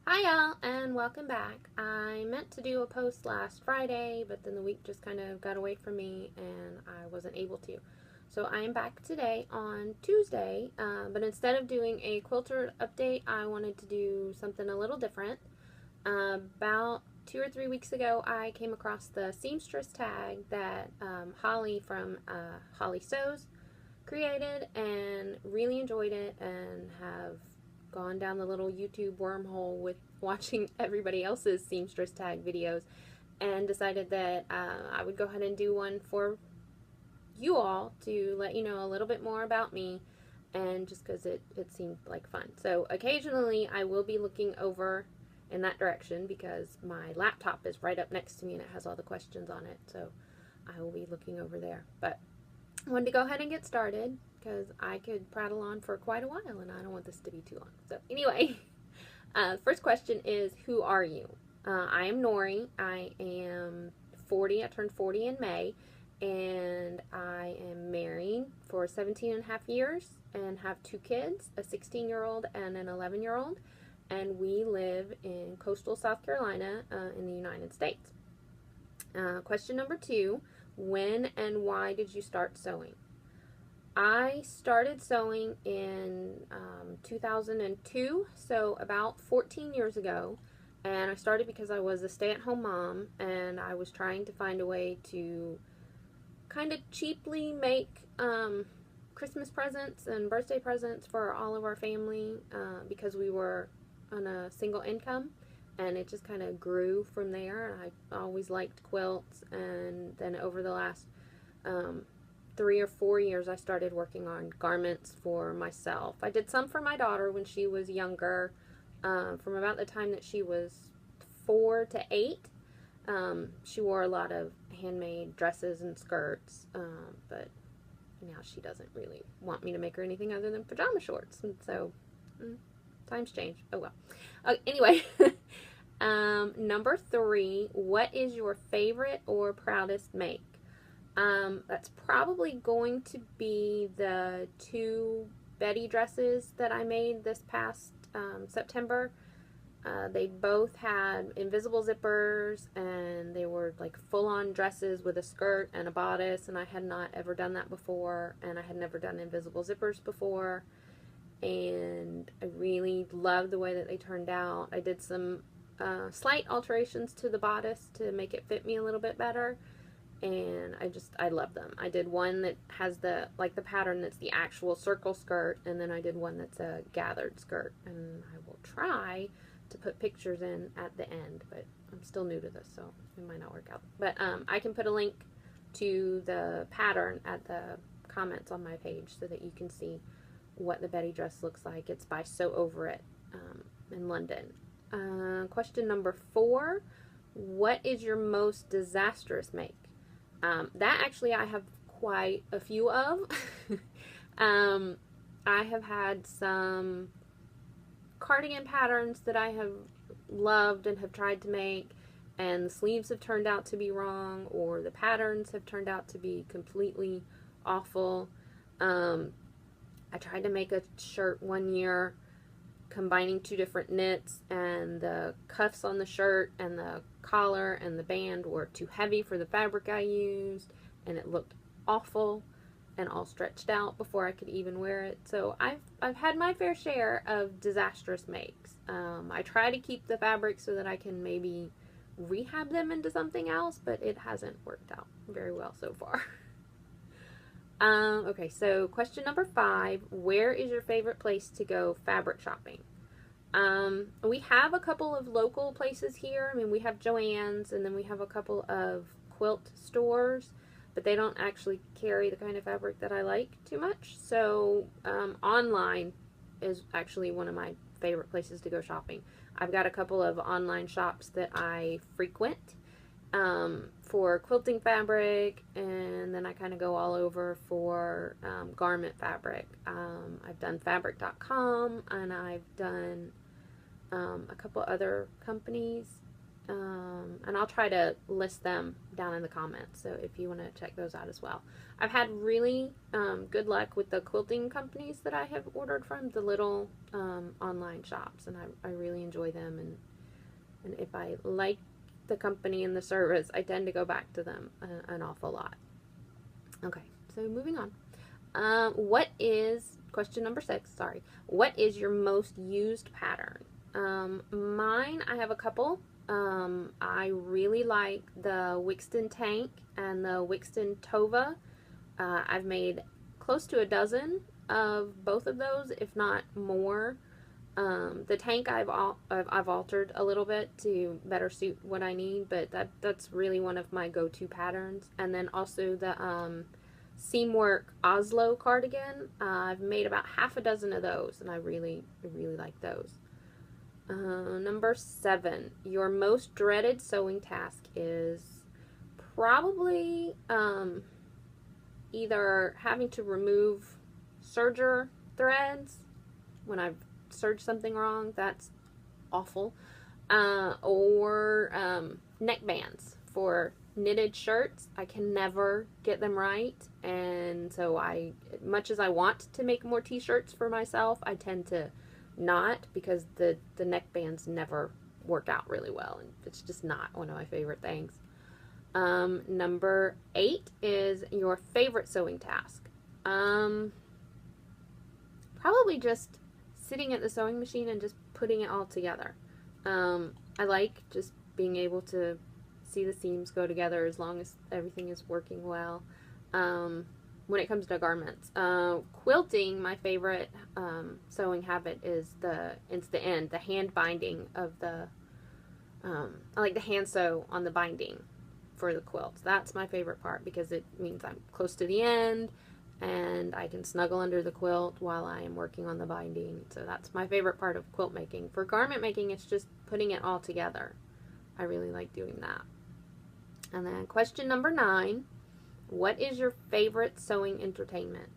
Hi y'all, and welcome back. I meant to do a post last Friday, but then the week just kind of got away from me and I wasn't able to. So I am back today on Tuesday, but instead of doing a quilter update, I wanted to do something a little different. About 2 or 3 weeks ago, I came across the Seamstress Tag that Hollie from Hollie Sews created and really enjoyed it and have gone down the little YouTube wormhole with watching everybody else's Seamstress Tag videos and decided that I would go ahead and do one for you all to let you know a little bit more about me, and just because it seemed like fun. So occasionally I will be looking over in that direction because my laptop is right up next to me and it has all the questions on it, so I will be looking over there. But I wanted to go ahead and get started because I could prattle on for quite a while and I don't want this to be too long. So anyway, first question is, who are you? I am Nori. I am 40. I turned 40 in May, and I am married for 17 and a half years and have two kids, a 16-year-old and an 11-year-old, and we live in coastal South Carolina in the United States. Question number 2, when and why did you start sewing? I started sewing in 2002, so about 14 years ago, and I started because I was a stay-at-home mom and I was trying to find a way to kind of cheaply make Christmas presents and birthday presents for all of our family because we were on a single income, and it just kind of grew from there. I always liked quilts, and then over the last 3 or 4 years I started working on garments for myself. I did some for my daughter when she was younger, from about the time that she was 4 to 8. She wore a lot of handmade dresses and skirts, but now she doesn't really want me to make her anything other than pajama shorts, and so times change. Oh well. Anyway, number 3, what is your favorite or proudest make? That's probably going to be the 2 Betty dresses that I made this past September. They both had invisible zippers, and they were like full-on dresses with a skirt and a bodice, and I had not ever done that before, and I had never done invisible zippers before, and I really loved the way that they turned out. I did some slight alterations to the bodice to make it fit me a little bit better, and I love them. I did one that has the pattern that's the actual circle skirt, and then I did one that's a gathered skirt, and I will try to put pictures in at the end, but I'm still new to this, so it might not work out. But I can put a link to the pattern at the comments on my page so that you can see what the Betty dress looks like. It's by Sew Over It in London. Question number 4, what is your most disastrous make? That actually I have quite a few of. I have had some cardigan patterns that I have loved and have tried to make, and the sleeves have turned out to be wrong, or the patterns have turned out to be completely awful. I tried to make a shirt one year combining 2 different knits, and the cuffs on the shirt and the collar and the band were too heavy for the fabric I used, and it looked awful and all stretched out before I could even wear it. So I've had my fair share of disastrous makes. I try to keep the fabric so that I can maybe rehab them into something else, but it hasn't worked out very well so far. Okay, so question number 5, where is your favorite place to go fabric shopping? We have a couple of local places here. I mean, we have Joann's, and then we have a couple of quilt stores, but they don't actually carry the kind of fabric that I like too much. So online is actually one of my favorite places to go shopping. I've got a couple of online shops that I frequent for quilting fabric, and then I kind of go all over for garment fabric. I've done fabric.com, and I've done a couple other companies, And I'll try to list them down in the comments, so if you want to check those out as well. I've had really good luck with the quilting companies that I have ordered from, the little online shops, and I really enjoy them, and if I like the company and the service, I tend to go back to them an awful lot. Okay, so moving on. Question number 6, sorry. What is your most used pattern? Mine, I have a couple. I really like the Wixton Tank and the Wixton Tova. I've made close to a dozen of both of those, if not more. The tank I've altered a little bit to better suit what I need, but that's really one of my go-to patterns. And then also the Seamwork Oslo cardigan. I've made about half a dozen of those, and I really like those. Number 7, your most dreaded sewing task is probably either having to remove serger threads when I've serged something wrong. That's awful. Or neck bands for knitted shirts. I can never get them right, and so much as I want to make more t-shirts for myself, I tend to not, because the neck bands never work out really well, and it's just not one of my favorite things. Number 8 is your favorite sewing task. Probably just sitting at the sewing machine and just putting it all together. I like just being able to see the seams go together as long as everything is working well. When it comes to garments, quilting, my favorite sewing habit is the hand binding of the I like the hand sew on the binding for the quilts. That's my favorite part because it means I'm close to the end and I can snuggle under the quilt while I am working on the binding. So that's my favorite part of quilt making. For garment making, it's just putting it all together. I really like doing that. And then question number 9, what is your favorite sewing entertainment?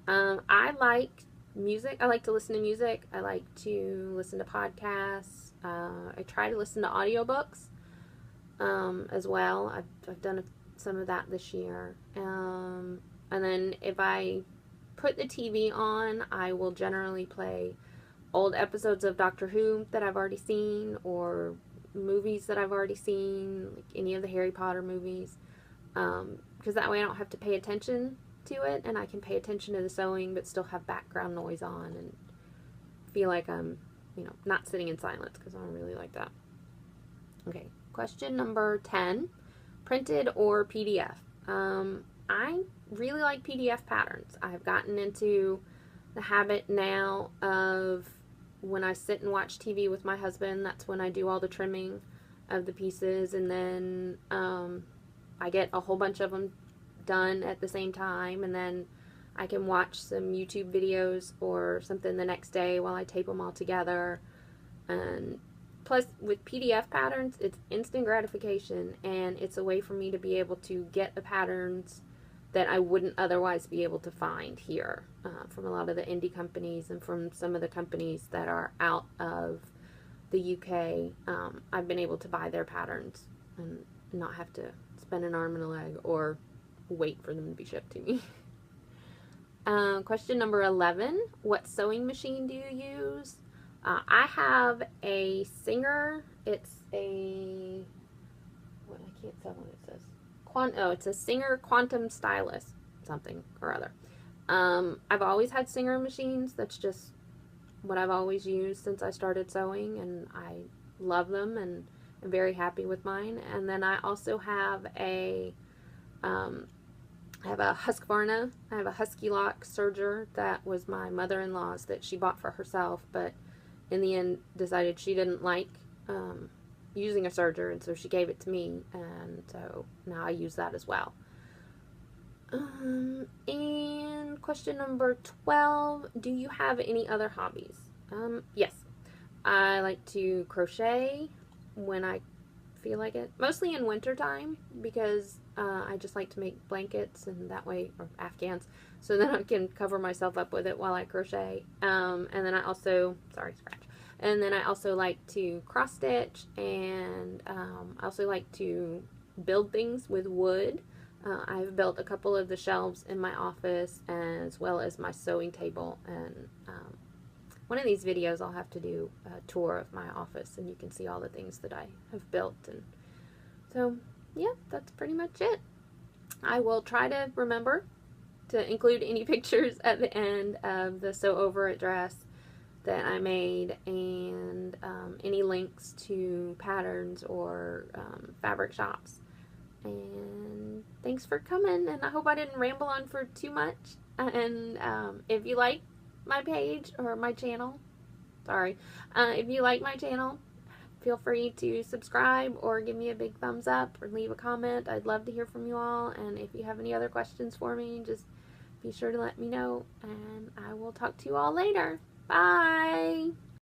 I like music. I like to listen to music. I like to listen to podcasts. I try to listen to audiobooks as well. I've done some of that this year. And then if I put the TV on, I will generally play old episodes of Doctor Who that I've already seen, or movies that I've already seen, like any of the Harry Potter movies, because that way I don't have to pay attention to it, and I can pay attention to the sewing but still have background noise on and feel like I'm, not sitting in silence, because I don't really like that. Okay, question number 10, printed or PDF? I really like PDF patterns. I've gotten into the habit now of when I sit and watch TV with my husband, that's when I do all the trimming of the pieces, and then I get a whole bunch of them done at the same time, and then I can watch some YouTube videos or something the next day while I tape them all together. And plus, with PDF patterns, it's instant gratification, and it's a way for me to be able to get the patterns that I wouldn't otherwise be able to find here from a lot of the indie companies and from some of the companies that are out of the UK. I've been able to buy their patterns and not have to spend an arm and a leg or wait for them to be shipped to me. Question number 11, what sewing machine do you use? I have a Singer. It's a, I can't tell what it says. It's a Singer Quantum Stylus, something or other. I've always had Singer machines. That's just what I've always used since I started sewing, and I love them and I'm very happy with mine. And then I also have I have a Husqvarna. I have a Husky Lock serger that was my mother-in-law's that she bought for herself, but in the end decided she didn't like using a serger, and so she gave it to me, and so now I use that as well. And question number 12, do you have any other hobbies? Yes. I like to crochet when I feel like it, mostly in winter time, because I just like to make blankets, and that way, or Afghans, so then I can cover myself up with it while I crochet. And then I also, sorry, scratch. And then I also like to cross stitch, and I also like to build things with wood. I've built a couple of the shelves in my office as well as my sewing table, and one of these videos I'll have to do a tour of my office and you can see all the things that I have built. And so yeah, that's pretty much it. I will try to remember to include any pictures at the end of the sew over it dress that I made, and any links to patterns or fabric shops. And thanks for coming, and I hope I didn't ramble on for too much. And if you like my page or my channel, if you like my channel, feel free to subscribe or give me a big thumbs up or leave a comment. I'd love to hear from you all, and if you have any other questions for me, just be sure to let me know, and I will talk to you all later. Bye!